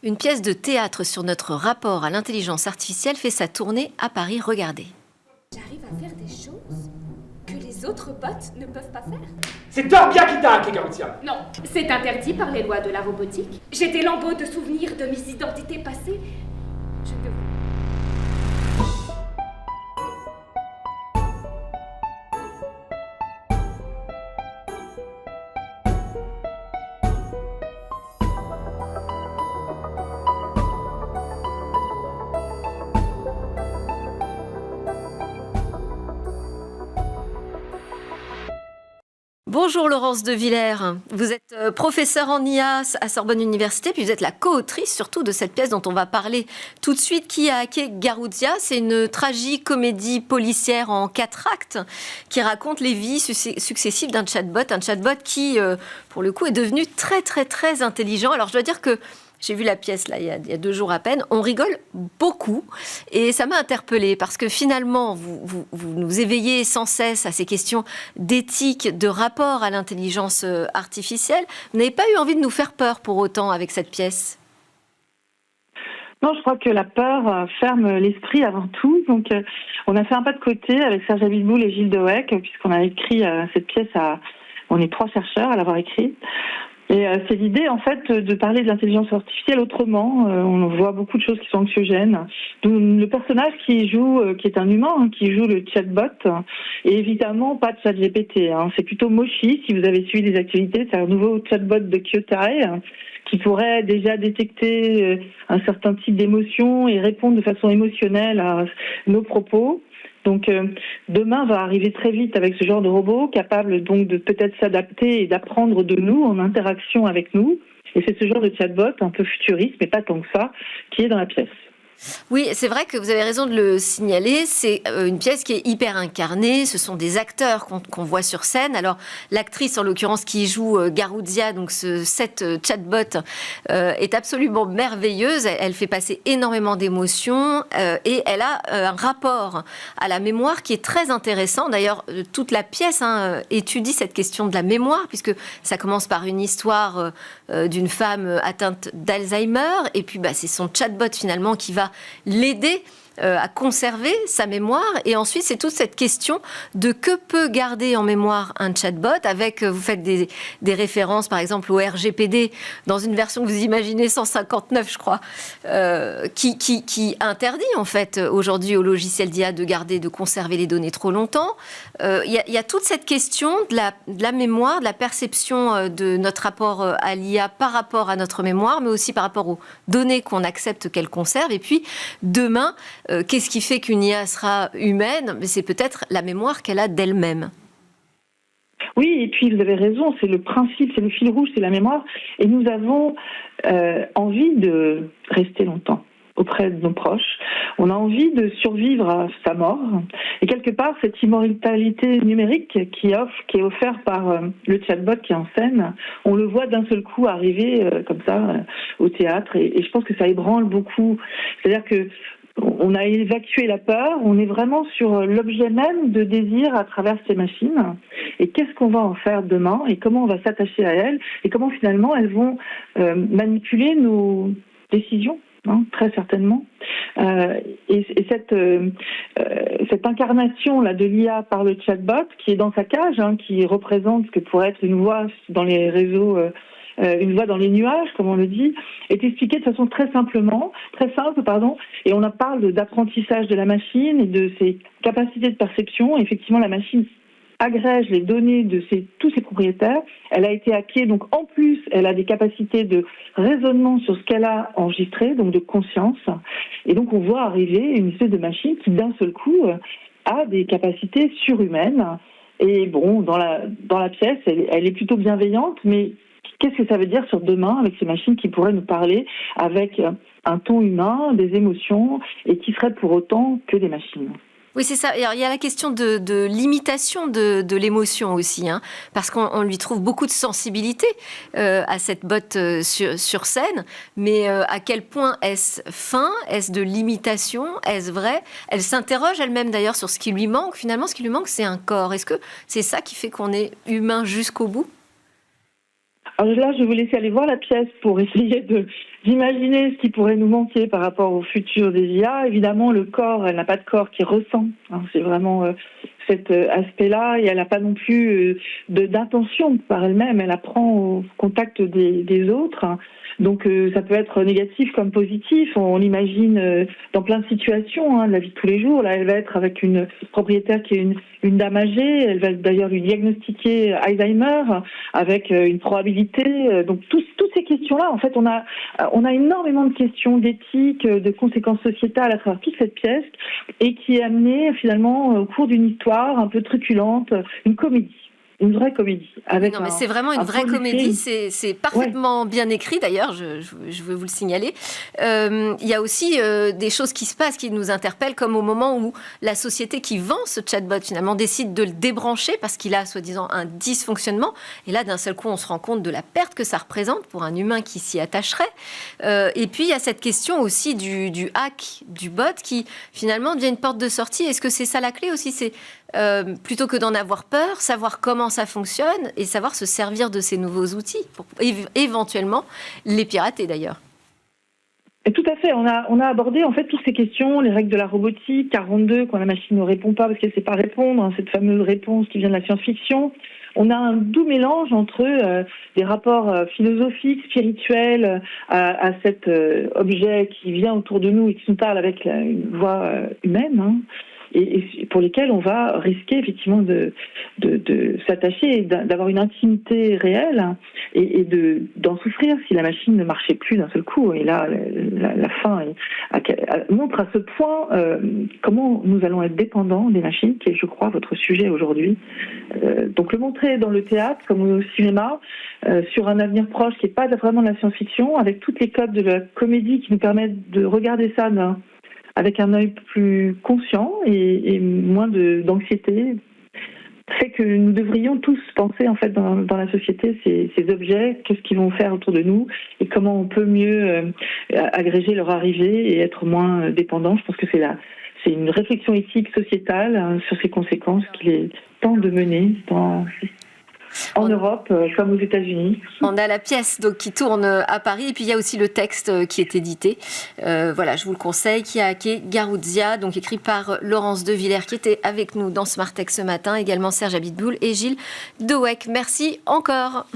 Une pièce de théâtre sur notre rapport à l'intelligence artificielle fait sa tournée à Paris. Regardez. J'arrive à faire des choses que les autres bots ne peuvent pas faire. C'est Torbia qui t'a hacké, Garutia. Non, c'est interdit par les lois de la robotique. J'ai des lambeaux de souvenirs de mes identités passées. Je ne devrais... Bonjour Laurence de Villers, vous êtes professeure en IA à Sorbonne Université, puis vous êtes la co-autrice surtout de cette pièce dont on va parler tout de suite, Qui a hacké Garutia. C'est une tragicomédie policière en 4 actes qui raconte les vies successives d'un chatbot qui, pour le coup, est devenu très très très intelligent. Alors je dois dire que j'ai vu la pièce là, il y a 2 jours à peine. On rigole beaucoup et ça m'a interpellée parce que finalement, vous nous éveillez sans cesse à ces questions d'éthique, de rapport à l'intelligence artificielle. Vous n'avez pas eu envie de nous faire peur pour autant avec cette pièce ? Non, je crois que la peur ferme l'esprit avant tout. Donc, on a fait un pas de côté avec Serge Abitboul et Gilles Dewec, puisqu'on a écrit cette pièce on est 3 chercheurs à l'avoir écrite. Et c'est l'idée, en fait, de parler de l'intelligence artificielle autrement. On voit beaucoup de choses qui sont anxiogènes. Le personnage qui est un humain, qui joue le chatbot, et évidemment pas de ChatGPT. C'est plutôt Moshi, si vous avez suivi des activités. C'est un nouveau chatbot de Kyotai qui pourrait déjà détecter un certain type d'émotion et répondre de façon émotionnelle à nos propos. Donc demain va arriver très vite avec ce genre de robot, capable donc de peut-être s'adapter et d'apprendre de nous en interaction avec nous. Et c'est ce genre de chatbot un peu futuriste, mais pas tant que ça, qui est dans la pièce. Oui, c'est vrai que vous avez raison de le signaler. C'est une pièce qui est hyper incarnée. Ce sont des acteurs qu'on voit sur scène. Alors, l'actrice, en l'occurrence, qui joue Garutia, donc cette chatbot, est absolument merveilleuse. Elle fait passer énormément d'émotions et elle a un rapport à la mémoire qui est très intéressant. D'ailleurs, toute la pièce étudie cette question de la mémoire, puisque ça commence par une histoire d'une femme atteinte d'Alzheimer. Et puis, c'est son chatbot, finalement, qui va l'aider à conserver sa mémoire. Et ensuite, c'est toute cette question de que peut garder en mémoire un chatbot avec, vous faites des références, par exemple, au RGPD, dans une version que vous imaginez 159, je crois, qui interdit, en fait, aujourd'hui, au logiciel d'IA de conserver les données trop longtemps. Il y a toute cette question de la mémoire, de la perception de notre rapport à l'IA par rapport à notre mémoire, mais aussi par rapport aux données qu'on accepte qu'elle conserve. Et puis, demain, qu'est-ce qui fait qu'une IA sera humaine ? Mais c'est peut-être la mémoire qu'elle a d'elle-même. Oui, et puis vous avez raison, c'est le principe, c'est le fil rouge, c'est la mémoire. Et nous avons envie de rester longtemps auprès de nos proches. On a envie de survivre à sa mort. Et quelque part, cette immortalité numérique qui est offerte par le chatbot qui est en scène, on le voit d'un seul coup arriver comme ça au théâtre. Et je pense que ça ébranle beaucoup. C'est-à-dire que on a évacué la peur, on est vraiment sur l'objet même de désir à travers ces machines. Et qu'est-ce qu'on va en faire demain et comment on va s'attacher à elles et comment finalement elles vont manipuler nos décisions, très certainement. Et cette incarnation là de l'IA par le chatbot qui est dans sa cage, qui représente ce que pourrait être une voix dans les réseaux. Une voix dans les nuages, comme on le dit, est expliquée de façon très simple, et on parle d'apprentissage de la machine et de ses capacités de perception. Effectivement, la machine agrège les données de tous ses propriétaires. Elle a été hackée, donc en plus, elle a des capacités de raisonnement sur ce qu'elle a enregistré, donc de conscience. Et donc, on voit arriver une espèce de machine qui, d'un seul coup, a des capacités surhumaines. Et bon, dans la pièce, elle est plutôt bienveillante, mais qu'est-ce que ça veut dire sur demain avec ces machines qui pourraient nous parler avec un ton humain, des émotions, et qui seraient pour autant que des machines ? Oui, c'est ça. Alors, il y a la question de l'imitation de l'émotion aussi, parce qu'on lui trouve beaucoup de sensibilité à cette botte sur scène. Mais à quel point est-ce fin ? Est-ce de l'imitation ? Est-ce vrai ? Elle s'interroge elle-même d'ailleurs sur ce qui lui manque. Finalement, ce qui lui manque, c'est un corps. Est-ce que c'est ça qui fait qu'on est humain jusqu'au bout ? Alors là, je vais vous laisser aller voir la pièce pour essayer d'imaginer ce qui pourrait nous manquer par rapport au futur des IA. Évidemment, le corps, elle n'a pas de corps qui ressent. C'est vraiment cet aspect-là. Et elle n'a pas non plus d'intention par elle-même. Elle apprend au contact des autres. Donc ça peut être négatif comme positif. On l'imagine dans plein de situations de la vie de tous les jours. Là, elle va être avec une propriétaire qui est une dame âgée. Elle va d'ailleurs lui diagnostiquer Alzheimer avec une probabilité. Donc toutes ces questions-là, en fait, on a énormément de questions d'éthique, de conséquences sociétales à travers toute cette pièce et qui est amenée finalement au cours d'une histoire un peu truculente, une comédie. Une vraie comédie. Non, mais c'est vraiment une vraie comédie. C'est parfaitement bien écrit, d'ailleurs, je veux vous le signaler. Il y a aussi des choses qui se passent, qui nous interpellent, comme au moment où la société qui vend ce chatbot, finalement, décide de le débrancher parce qu'il a, soi-disant, un dysfonctionnement. Et là, d'un seul coup, on se rend compte de la perte que ça représente pour un humain qui s'y attacherait. Et puis, il y a cette question aussi du hack du bot qui, finalement, devient une porte de sortie. Est-ce que c'est ça la clé aussi ? C'est plutôt que d'en avoir peur, savoir comment ça fonctionne et savoir se servir de ces nouveaux outils pour éventuellement les pirater d'ailleurs. Et tout à fait, on a abordé en fait toutes ces questions, les règles de la robotique, 42, quand la machine ne répond pas parce qu'elle ne sait pas répondre, cette fameuse réponse qui vient de la science-fiction. On a un doux mélange entre des rapports philosophiques, spirituels à cet objet qui vient autour de nous et qui nous parle avec une voix humaine, et pour lesquels on va risquer effectivement de s'attacher, d'avoir une intimité réelle et d'en souffrir si la machine ne marchait plus d'un seul coup. Et là, la fin montre à ce point comment nous allons être dépendants des machines, qui est, je crois, votre sujet aujourd'hui. Donc le montrer dans le théâtre comme au cinéma, sur un avenir proche qui n'est pas vraiment de la science-fiction, avec toutes les codes de la comédie qui nous permettent de regarder ça avec un œil plus conscient et moins d'anxiété, fait que nous devrions tous penser en fait dans la société ces objets, qu'est-ce qu'ils vont faire autour de nous et comment on peut mieux agréger leur arrivée et être moins dépendant. Je pense que c'est une réflexion éthique sociétale sur ces conséquences qu'il est temps de mener en Europe comme aux États-Unis. On a la pièce donc, qui tourne à Paris et puis il y a aussi le texte qui est édité. Voilà, je vous le conseille, qui a hacké Garouzia, donc écrit par Laurence De Villers qui était avec nous dans Smart Tech ce matin, également Serge Abitboul et Gilles Dewec. Merci encore.